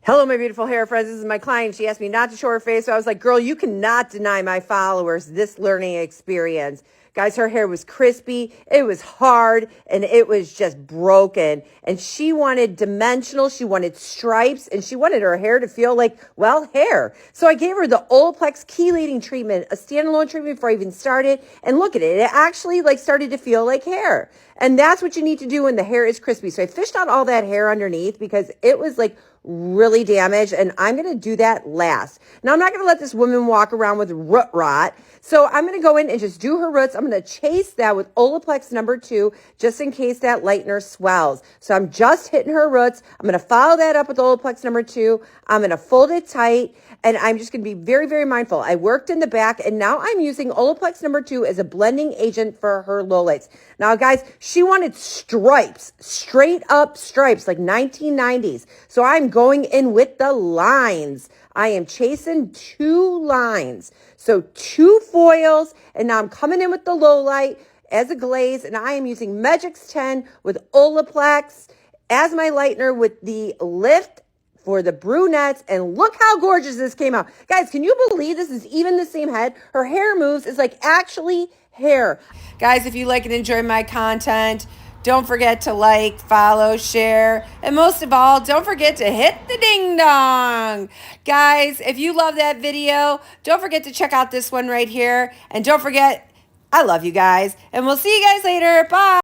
Hello, my beautiful hair friends. This is my client. She asked me not to show her face. So I was like, girl, you cannot deny my followers this learning experience. Guys, her hair was crispy, it was hard, and it was just broken. And she wanted dimensional, she wanted stripes, and she wanted her hair to feel like, well, hair. So I gave her the Olaplex chelating treatment, a standalone treatment before I even started. And look at it, it actually started to feel like hair. And that's what you need to do when the hair is crispy. So I fished out all that hair underneath because it was really damaged, and I'm going to do that last. Now, I'm not going to let this woman walk around with root rot. So I'm going to go in and just do her roots. I'm going to chase that with Olaplex #2, just in case that lightener swells. So I'm just hitting her roots. I'm going to follow that up with Olaplex #2. I'm going to fold it tight, and I'm just going to be very, very mindful. I worked in the back, and now I'm using Olaplex #2 as a blending agent for her lowlights. Now, guys, she wanted stripes, straight up stripes, like 1990s. So I'm going in with the lines. I am chasing 2 lines. So 2 foils, and now I'm coming in with the low light as a glaze, and I am using Magix 10 with Olaplex as my lightener with the lift for the brunettes, and look how gorgeous this came out. Guys, can you believe this is even the same head? Her hair moves. It's like actually hair. Guys, if you like and enjoy my content, don't forget to like, follow, share, and most of all, don't forget to hit the ding dong. Guys, if you love that video, don't forget to check out this one right here. And don't forget, I love you guys. And we'll see you guys later. Bye.